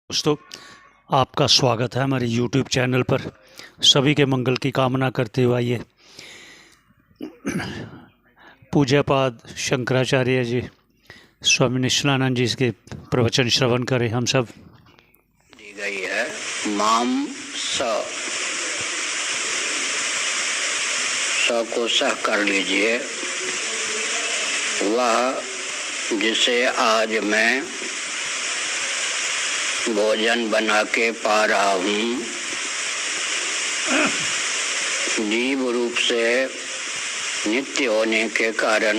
दोस्तों, आपका स्वागत है हमारे YouTube चैनल पर। सभी के मंगल की कामना करते हुए आइए पूज्यपाद शंकराचार्य जी, स्वामी निश्चलानंद जी के प्रवचन श्रवण करें हम सब। दी गई है माम स को सह कर लीजिए। वह जिसे आज मैं भोजन बना के पा रहा हूँ, जीव रूप से नित्य होने के कारण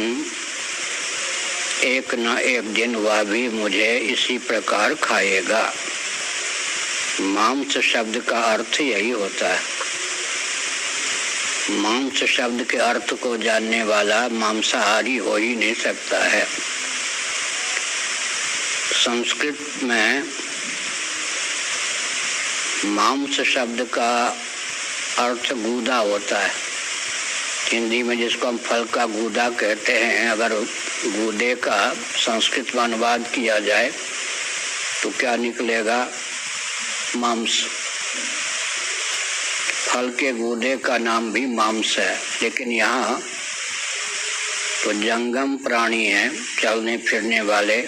एक न एक दिन वह भी मुझे इसी प्रकार खाएगा। मांस शब्द का अर्थ यही होता है। मांस शब्द के अर्थ को जानने वाला मांसाहारी हो ही नहीं सकता है। संस्कृत में मांस शब्द का अर्थ गूदा होता है। हिंदी में जिसको हम फल का गूदा कहते हैं, अगर गूदे का संस्कृत में अनुवाद किया जाए तो क्या निकलेगा? मांस। फल के गूदे का नाम भी मांस है, लेकिन यहाँ तो जंगम प्राणी हैं, चलने फिरने वाले,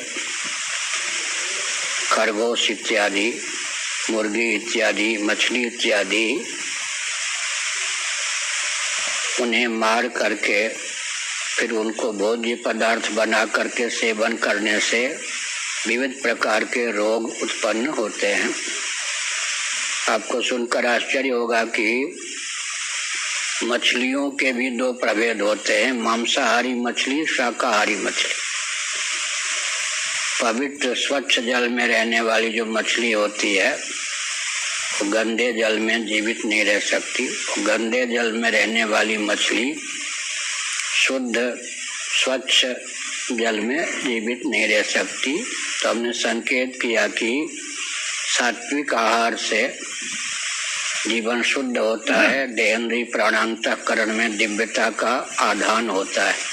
खरगोश इत्यादि, मुर्गी इत्यादि, मछली इत्यादि, उन्हें मार करके फिर उनको भोज्य पदार्थ बना करके सेवन करने से विविध प्रकार के रोग उत्पन्न होते हैं। आपको सुनकर आश्चर्य होगा कि मछलियों के भी दो प्रभेद होते हैं, मांसाहारी मछली, शाकाहारी मछली। पवित्र स्वच्छ जल में रहने वाली जो मछली होती है वो गंदे जल में जीवित नहीं रह सकती। गंदे जल में रहने वाली मछली शुद्ध स्वच्छ जल में जीवित नहीं रह सकती। तो हमने संकेत किया कि सात्विक आहार से जीवन शुद्ध होता है, देहेंद्रीय प्राणांतःकरण में दिव्यता का आधान होता है।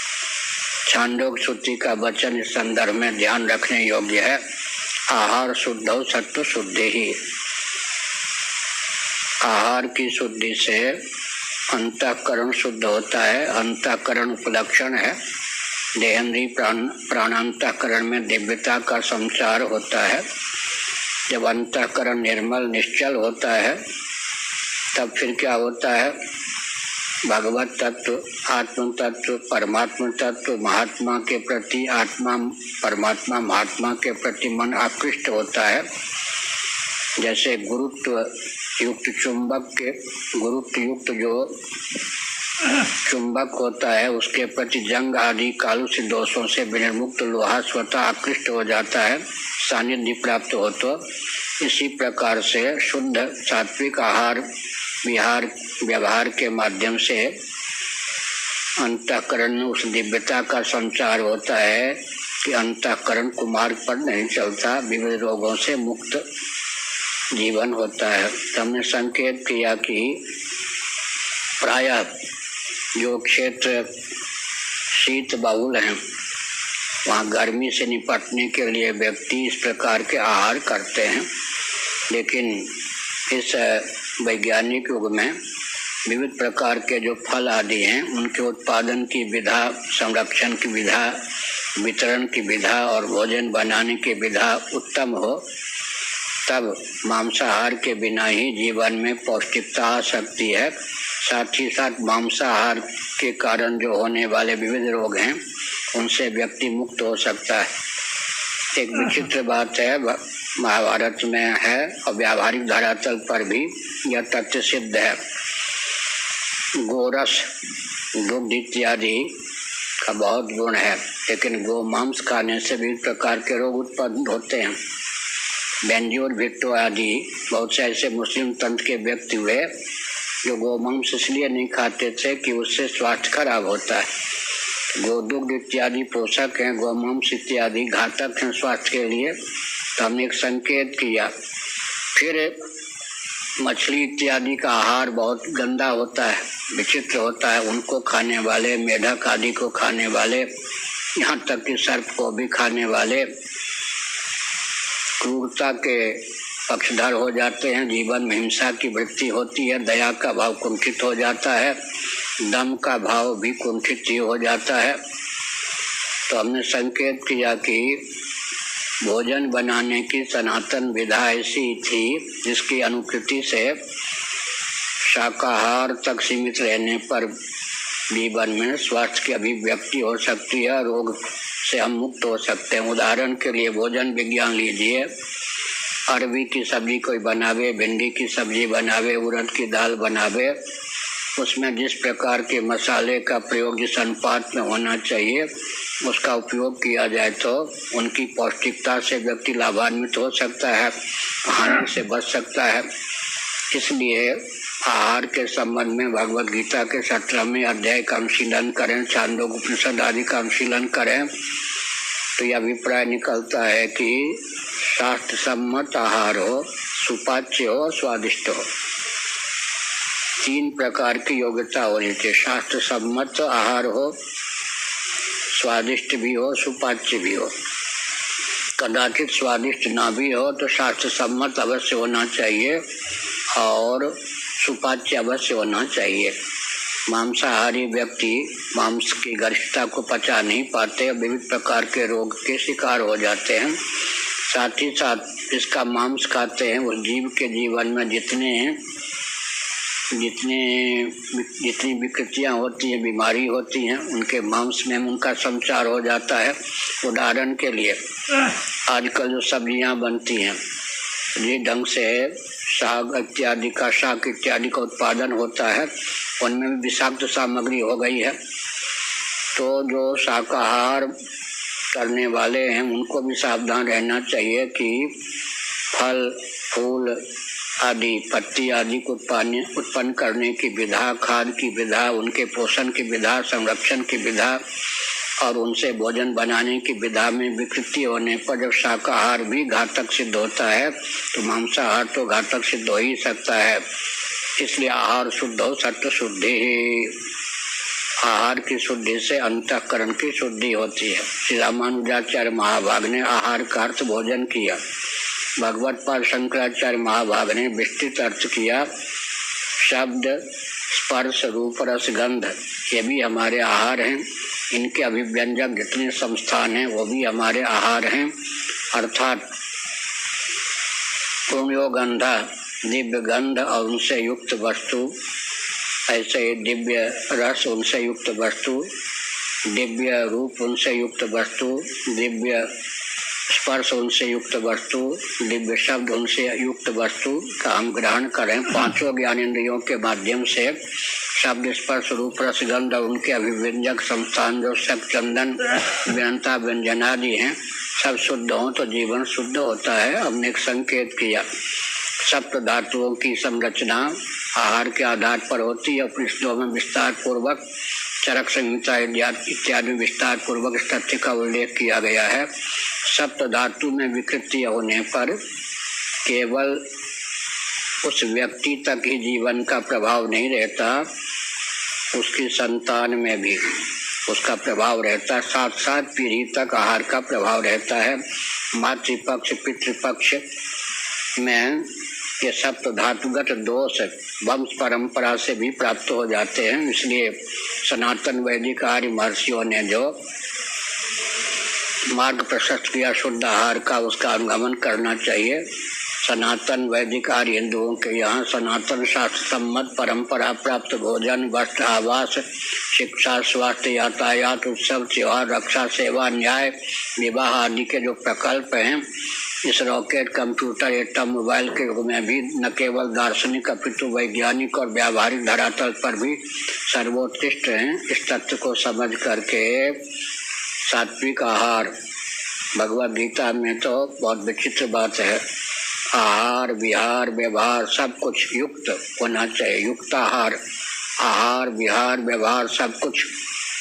छांदोग्य श्रुति का वचन इस संदर्भ में ध्यान रखने योग्य है। आहार शुद्ध हो सत्व शुद्धि ही। आहार की शुद्धि से अंतःकरण शुद्ध होता है। अंतःकरण उपलक्षण है। देहेंद्रीय प्राणांतःकरण में दिव्यता का संचार होता है। जब अंतःकरण निर्मल निश्चल होता है तब फिर क्या होता है? भगवत तत्व, आत्म तत्व, परमात्मा तत्व, महात्मा के प्रति, आत्मा परमात्मा महात्मा के प्रति मन आकृष्ट होता है। जैसे गुरुत्व युक्त चुंबक के, गुरुत्व युक्त जो चुंबक होता है उसके प्रति जंग आदि कालुष्य दोषों से विनिर्मुक्त लोहा स्वतः आकृष्ट हो जाता है, सानिध्य प्राप्त हो। तो इसी प्रकार से शुद्ध सात्विक आहार विहार व्यवहार के माध्यम से अंतःकरण में उस दिव्यता का संचार होता है कि अंतःकरण कुमार्ग पर नहीं चलता, विविध रोगों से मुक्त जीवन होता है। तो हमने संकेत किया कि प्रायः जो क्षेत्र शीत बहुल हैं वहाँ गर्मी से निपटने के लिए व्यक्ति इस प्रकार के आहार करते हैं। लेकिन इस वैज्ञानिक युग में विविध प्रकार के जो फल आदि हैं उनके उत्पादन की विधा, संरक्षण की विधा, वितरण की विधा और भोजन बनाने की विधा उत्तम हो, तब मांसाहार के बिना ही जीवन में पौष्टिकता आ सकती है। साथ ही साथ मांसाहार के कारण जो होने वाले विविध रोग हैं उनसे व्यक्ति मुक्त हो सकता है। एक विचित्र बात है, महाभारत में है और व्यावहारिक धरातल पर भी यह तथ्य सिद्ध है। गोरस, दुग्ध इत्यादि का बहुत गुण है, लेकिन गो मांस खाने से भी प्रकार के रोग उत्पन्न होते हैं। बेंजोर भिट्टो आदि बहुत से ऐसे मुस्लिम तंत्र के व्यक्ति हुए जो गोमांस इसलिए नहीं खाते थे कि उससे स्वास्थ्य खराब होता है। गोदुग्ध इत्यादि पोषक हैं, गोमांस इत्यादि घातक हैं स्वास्थ्य के लिए। तो हमने एक संकेत किया। फिर मछली इत्यादि का आहार बहुत गंदा होता है, विचित्र होता है। उनको खाने वाले, मेढक आदि को खाने वाले, यहाँ तक कि सर्प को भी खाने वाले क्रूरता के पक्षधर हो जाते हैं, जीवन में हिंसा की वृत्ति होती है, दया का भाव कुंठित हो जाता है, दम का भाव भी कुंठित ही हो जाता है। तो हमने संकेत किया कि भोजन बनाने की सनातन विधा ऐसी थी जिसकी अनुकृति से शाकाहार तक सीमित रहने पर जीवन में स्वास्थ्य की अभिव्यक्ति हो सकती है, रोग से हम मुक्त हो सकते हैं। उदाहरण के लिए भोजन विज्ञान लीजिए, अरबी की सब्जी कोई बनावे, भिंडी की सब्जी बनावे, उड़द की दाल बनावे, उसमें जिस प्रकार के मसाले का प्रयोग जिस अनुपात में होना चाहिए उसका उपयोग किया जाए तो उनकी पौष्टिकता से व्यक्ति लाभान्वित हो सकता है, हानि से बच सकता है। इसलिए आहार के संबंध में भगवद गीता के 17वें अध्याय का अनुशीलन करें, छांदोग्य उपनिषद आदि का अनुशीलन करें तो यह अभिप्राय निकलता है कि शास्त्र सम्मत आहार हो, सुपाच्य हो, स्वादिष्ट हो। 3 प्रकार की योग्यता होनी चाहिए। शास्त्र सम्मत आहार हो, स्वादिष्ट भी हो, सुपाच्य भी हो। कदाचित स्वादिष्ट ना भी हो तो शास्त्र सम्मत अवश्य होना चाहिए और सुपाच्य अवश्य होना चाहिए। मांसाहारी व्यक्ति मांस की गरिष्ठता को पचा नहीं पाते, विविध प्रकार के रोग के शिकार हो जाते हैं। साथ ही साथ इसका मांस खाते हैं उस जीव के जीवन में जितनी विकृतियाँ होती हैं, बीमारी होती हैं, उनके मांस में उनका संचार हो जाता है। उदाहरण के लिए आजकल जो सब्जियाँ बनती हैं जिस ढंग से शाक इत्यादि का उत्पादन होता है उनमें भी विषाक्त सामग्री हो गई है। तो जो शाकाहार करने वाले हैं उनको भी सावधान रहना चाहिए कि फल फूल आदि पत्ती आदि को उत्पन्न करने की विधा, खाद की विधा, उनके पोषण की विधा, संरक्षण की विधा और उनसे भोजन बनाने की विधा में विकृति होने पर जब शाकाहार भी घातक सिद्ध होता है तो मांसाहार तो घातक सिद्ध हो ही सकता है। इसलिए आहार शुद्ध हो, सत्व शुद्धि। आहार की शुद्धि से अंतःकरण की शुद्धि होती है। श्री रामानुजाचार्य महाभाग ने आहार का अर्थ भोजन किया। भगवत पाद शंकराचार्य महाभाग ने विस्तृत अर्थ किया। शब्द, स्पर्श, रूप, रस, गंध ये भी हमारे आहार हैं। इनके अभिव्यंजक जितने संस्थान हैं वो भी हमारे आहार हैं। अर्थात पुण्यो गंधा, दिव्य गंध और उनसे युक्त वस्तु, ऐसे दिव्य रस उनसे युक्त वस्तु, दिव्य रूप उनसे युक्त वस्तु, दिव्य स्पर्श उनसे युक्त वस्तु, दिव्य शब्द उनसे युक्त वस्तु का हम ग्रहण करें। 5 ज्ञानेंद्रियों के माध्यम से शब्द, स्पर्श, रूप, रस, गंध और उनके अभिव्यंजक संस्थान जो सब चंदन, व्यंता, व्यंजनादि हैं सब शुद्ध हों तो जीवन शुद्ध होता है। हमने एक संकेत किया, सप्त धातुओं की संरचना आहार के आधार पर होती है। उपनिषदों में विस्तार पूर्वक, चरक संहिता इत्यादि विस्तार पूर्वक इस तथ्य का उल्लेख किया गया है। सप्त धातु में विकृति होने पर केवल उस व्यक्ति तक ही जीवन का प्रभाव नहीं रहता, उसकी संतान में भी उसका प्रभाव रहता है। 7 पीढ़ी तक आहार का प्रभाव रहता है। मातृपक्ष पितृपक्ष में ये सप्त धातुगत दोष वंश परंपरा से भी प्राप्त हो जाते हैं। इसलिए सनातन वैदिक आर्य महर्षियों ने जो मार्ग प्रशस्त किया शुद्ध आहार का, उसका अनुगमन करना चाहिए। सनातन वैदिक आर्य हिंदुओं के यहाँ सनातन शास्त्र सम्मत परंपरा प्राप्त भोजन, वस्त्र, आवास, शिक्षा, स्वास्थ्य, यातायात, उत्सव, त्योहार, रक्षा, सेवा, न्याय, विवाह आदि के जो प्रकल्प हैं इस रॉकेट, कंप्यूटर, एटम, मोबाइल के युग में भी न केवल दार्शनिक अपितु वैज्ञानिक और व्यावहारिक धरातल पर भी सर्वोत्कृष्ट हैं। इस तथ्य को समझ करके सात्विक आहार, भगवद गीता में तो बहुत विचित्र बात है, आहार विहार व्यवहार सब कुछ युक्त होना चाहिए। युक्त आहार, आहार विहार व्यवहार सब कुछ,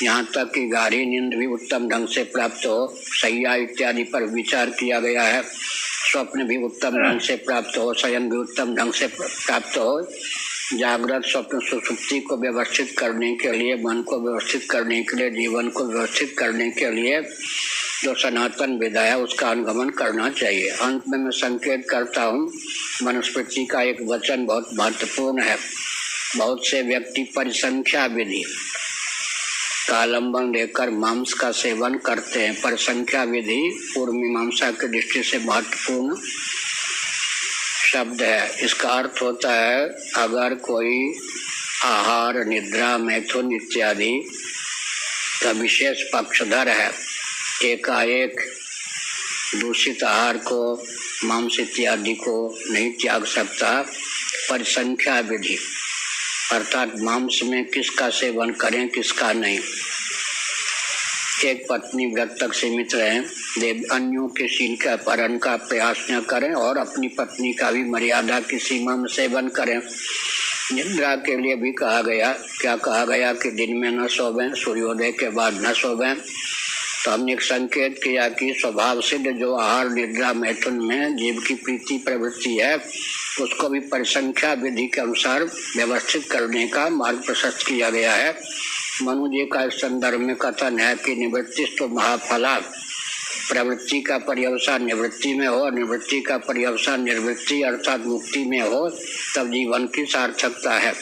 यहाँ तक कि गहरी नींद भी उत्तम ढंग से प्राप्त हो, शैया इत्यादि पर विचार किया गया है। स्वप्न भी उत्तम ढंग से प्राप्त हो, शयन भी उत्तम ढंग से प्राप्त हो। जागृत स्वप्न सुषुप्ति को व्यवस्थित करने के लिए, मन को व्यवस्थित करने के लिए, जीवन को व्यवस्थित करने के लिए जो सनातन विधा है उसका अनुगमन करना चाहिए। अंत में मैं संकेत करता हूँ, मनुस्मृति का एक वचन बहुत महत्वपूर्ण है। बहुत से व्यक्ति परिसंख्या विधि का अवलंबन लेकर मांस का सेवन करते हैं। परिसंख्या विधि पूर्व मीमांसा की दृष्टि से महत्वपूर्ण शब्द है। इसका अर्थ होता है, अगर कोई आहार, निद्रा, मैथुन इत्यादि का विशेष पक्षधर है, एकाएक दूषित आहार को, मांस इत्यादि को नहीं त्याग सकता। परिसंख्या विधि अर्थात मांस में किसका सेवन करें, किसका नहीं। एक पत्नी व्रत तक सीमित रहें, अन्यों के शील का पालन का प्रयास न करें और अपनी पत्नी का भी मर्यादा की सीमा में सेवन करें। निद्रा के लिए भी कहा गया, क्या कहा गया कि दिन में न सोवें, सूर्योदय के बाद न सोवें। तो हमने एक संकेत किया कि स्वभाव सिद्ध जो आहार, निद्रा, मैथुन में जीव की प्रीति प्रवृत्ति है, उसको भी परिसंख्या विधि के अनुसार व्यवस्थित करने का मार्ग प्रशस्त किया गया है। मनु जी का इस संदर्भ में कथन है कि निवृत्तिस्तु महाफला, प्रवृत्ति का पर्यवसान निवृत्ति में हो, निवृत्ति का पर्यवसान निर्वृत्ति अर्थात मुक्ति में हो, तब जीवन की सार्थकता है।